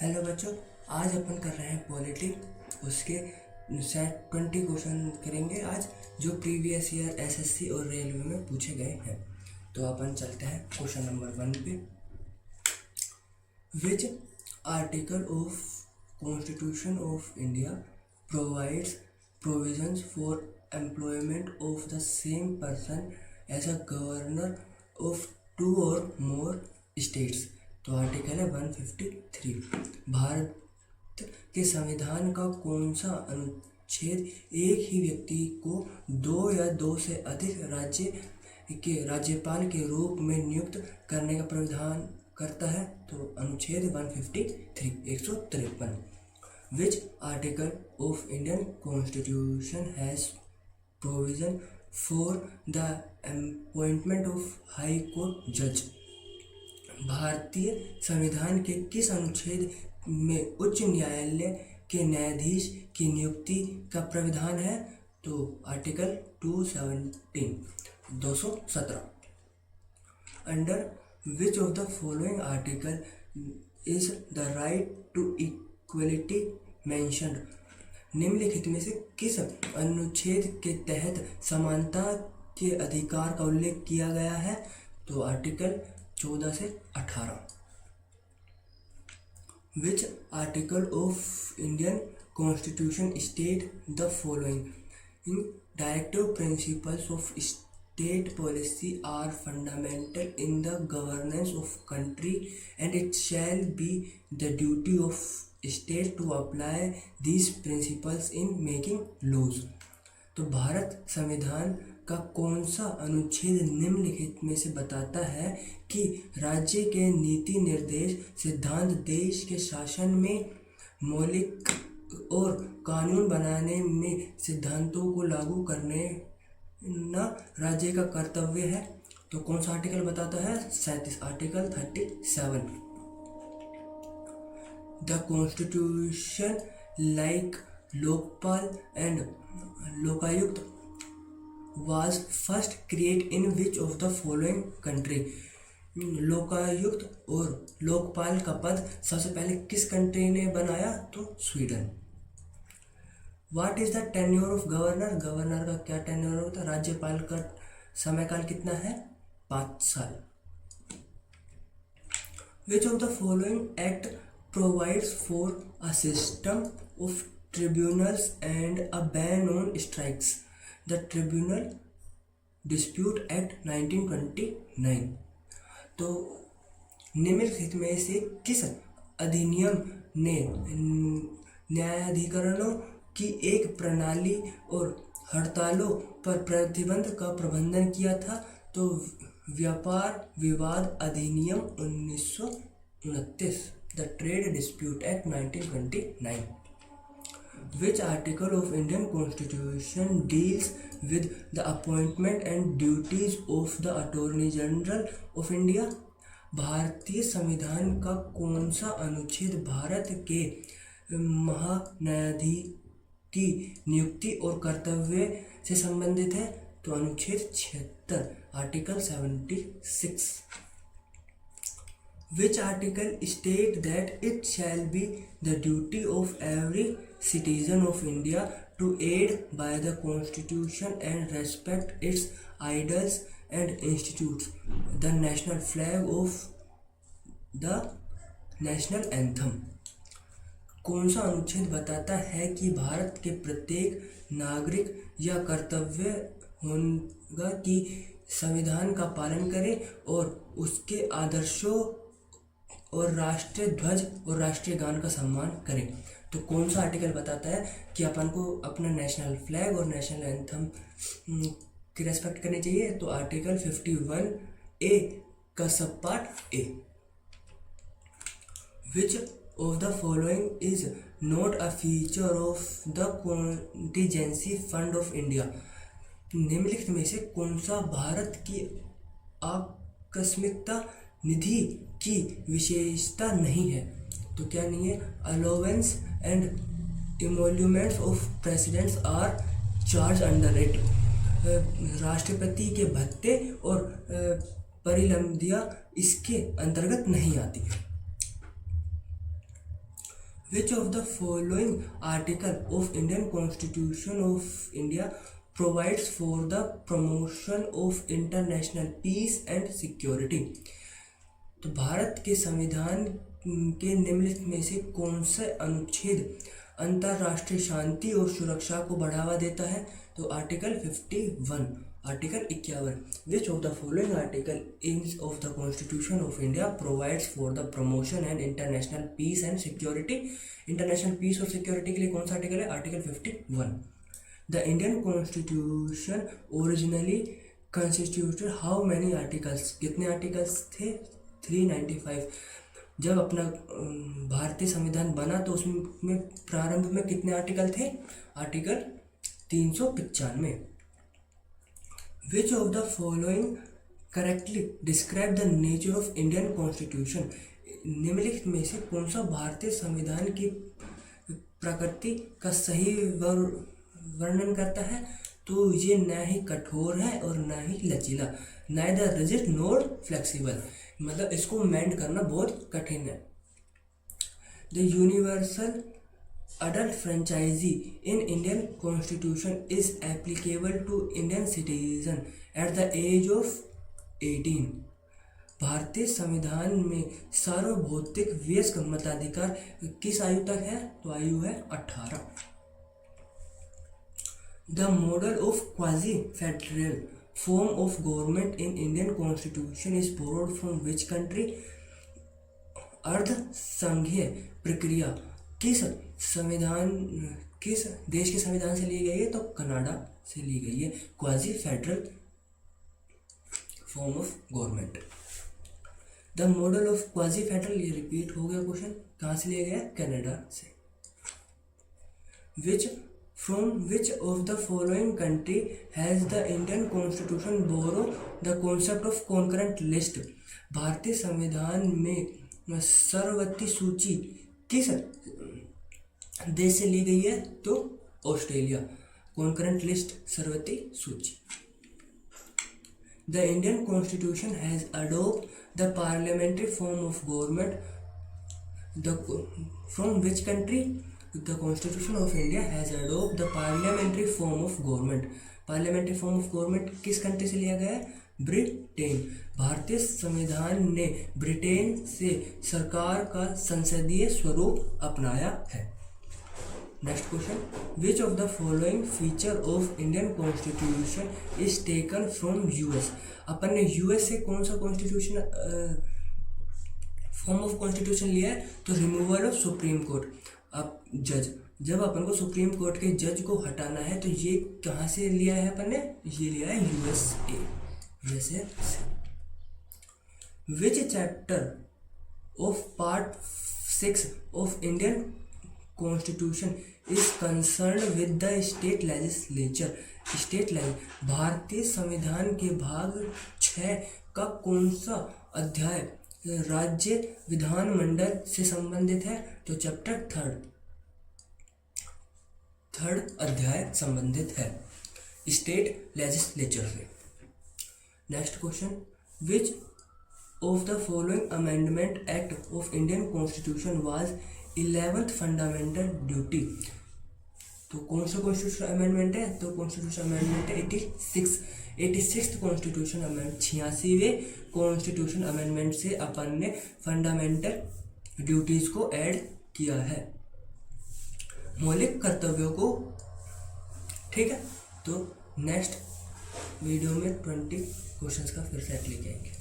Hello बच्चों, आज अपन कर रहे हैं पॉलिटी। उसके सेट 20 क्वेश्चन करेंगे आज, जो प्रीवियस ईयर एसएससी और रेलवे में पूछे गए हैं। तो अपन चलते हैं क्वेश्चन नंबर 1 पे। Which article of constitution of India provides provisions for employment of the same person as a governor of 2 और मोर स्टेट्स। तो आर्टिकल है 153। भारत के संविधान का कौन सा अनुच्छेद एक ही व्यक्ति को 2 या 2 से अधिक राज्य के राज्यपाल के रूप में नियुक्त करने का प्रावधान करता है? तो अनुच्छेद 153 153। विच article of Indian constitution has provision for the appointment of high court जज। भारतीय संविधान के किस अनुच्छेद में उच्च न्यायालय के न्यायाधीश की नियुक्ति का प्रावधान है? तो article 217। Under which of the following article is the right to equality mentioned? निम्नलिखित में से किस अनुच्छेद के तहत समानता के अधिकार का उल्लेख किया गया है? तो आर्टिकल 14 से 18। Which article of Indian Constitution state the following? Directive principles of state policy are fundamental in the governance of country, and it shall be the duty of state to apply these principles in making laws. तो भारत संविधान का कौन सा अनुच्छेद निम्नलिखित में से बताता है कि राज्य के नीति निर्देश सिद्धांत देश के शासन में मौलिक और कानून बनाने में सिद्धांतों को लागू करने न राज्य का कर्तव्य है? तो कौन सा आर्टिकल बताता है? 37 article 37। The constitution like Lokpal and Lokayukta was first created in which of the following country? Lokayukta और लोकपाल का पद सबसे पहले किस कंट्री ने बनाया? तो Sweden. What is the tenure of governor? Governor का क्या टेन्योर होता है? राज्यपाल का समयकाल कितना है? 5 साल। Which of the following act provides for a system of tribunals and a ban on strikes? The Tribunal Dispute Act 1929। तो निम्नलिखित में से किस अधिनियम ने न्यायाधिकरणों की एक प्रणाली और हड़तालों पर प्रतिबंध का प्रबंधन किया था? तो व्यापार विवाद अधिनियम 1929, the trade dispute act 1929। Which article of Indian Constitution deals with the appointment and duties of the Attorney General of India? भारतीय संविधान का कौन सा अनुच्छेद भारत के महान्यायाधीश की नियुक्ति और कर्तव्य से संबंधित है? तो अनुच्छेद 76 article 76। Which article state that it shall be the duty of every citizen of India to aid by the Constitution and respect its ideals and institutes, the national flag of the national anthem? कौन सा अनुच्छेद बताता है कि भारत के प्रत्येक नागरिक यह कर्तव्य होगा कि संविधान का पालन करे और उसके आदर्शों और राष्ट्रीय ध्वज और राष्ट्रीय गान का सम्मान करें? तो कौन सा आर्टिकल बताता है कि अपन को अपना नेशनल फ्लैग और नेशनल एंथम की रेस्पेक्ट करनी चाहिए? तो आर्टिकल 51A का सब part A. Which of the following is not a feature of the contingency fund of India? निम्नलिखित में से कौन सा भारत की आकस्मिकता निधि की विशेषता नहीं है? तो क्या नहीं है? Allowance and emoluments of presidents are charge under it. राष्ट्रपति के भत्ते और परिलम्बियाँ इसके अंतर्गत नहीं आती। Which of the following article of Indian Constitution of India provides for the promotion of international peace and security? तो भारत के संविधान के निम्नलिखित में से कौन सा अनुच्छेद अंतर्राष्ट्रीय शांति और सुरक्षा को बढ़ावा देता है? तो article 51, article 51। Which of the following article of the constitution of India provides for the promotion and international peace and security? International peace और सिक्योरिटी के लिए कौन सा आर्टिकल है? Article 51। The Indian constitution originally constituted how many articles? कितने articles थे? 395। जब अपना भारतीय संविधान बना तो उसमें प्रारंभ में कितने आर्टिकल थे? Article 395। Which of the following correctly describe the nature of Indian constitution? निम्नलिखित में से कौन सा भारतीय संविधान की प्रकृति का सही वर्णन करता है? तो ये न ही कठोर है और न ही लचीला, नाइदर रिजिड नॉर फ्लेक्सिबल, मतलब इसको मेंड करना बहुत कठिन है। The universal adult franchisee in Indian Constitution is applicable to Indian citizen at the age of 18। भारतीय संविधान में सार्वभौतिक वयस्क मताधिकार किस आयु तक है? तो आयु है 18। The model of quasi federal form of government in Indian constitution is borrowed from which country? अर्ध संघीय प्रक्रिया किस देश के संविधान से ली गई है? तो कनाडा से ली गई है, quasi federal form of government. The model of quasi federal, ये रिपीट हो गया क्वेश्चन, कहाँ से लिया गया? कनाडा से। From which of the following country has the Indian Constitution borrowed the concept of concurrent list? भारतीय संविधान में सर्ववर्ती सूची किस देश से ली गई है? तो ऑस्ट्रेलिया, कॉन्करेंट लिस्ट, सर्ववर्ती सूची। The Indian constitution has adopt the parliamentary form of government from which country? The constitution of India has adopt the parliamentary form of government. Parliamentary form of government किस country से लिया गया है? Britain. भारतीय संविधान ने Britain से सरकार का संसदीय स्वरूप अपनाया है। Next question, which of the following feature of Indian constitution is taken from US? अपन ने यूएस से कौन सा कॉन्स्टिट्यूशन फॉर्म ऑफ कॉन्स्टिट्यूशन लिया है? तो रिमूवल ऑफ सुप्रीम कोर्ट। अब जज, जब अपन को सुप्रीम कोर्ट के जज को हटाना है तो ये कहाँ से लिया है अपन ने? ये लिया है USA. Which chapter of part 6 of Indian constitution is concern with the state legislature? भारतीय संविधान के भाग 6 का कौन सा अध्याय राज्य विधानमंडल से संबंधित है? तो चैप्टर 3 अध्याय संबंधित है स्टेट लेजिस्लेचर से। Next question, which of the following amendment act of Indian constitution was 11th fundamental duty? तो कौन सा कॉन्स्टिट्यूशन अमेंडमेंट है? तो कॉन्स्टिट्यूशन अमेंडमेंट 86 कॉन्स्टिट्यूशन अमेंडमेंट, 86वें कॉन्स्टिट्यूशन अमेंडमेंट से अपन ने फंडामेंटल ड्यूटीज को ऐड किया है, मौलिक कर्तव्यों को। ठीक है, तो नेक्स्ट वीडियो में 20 क्वेश्चंस का फिर सेट लेके आएंगे।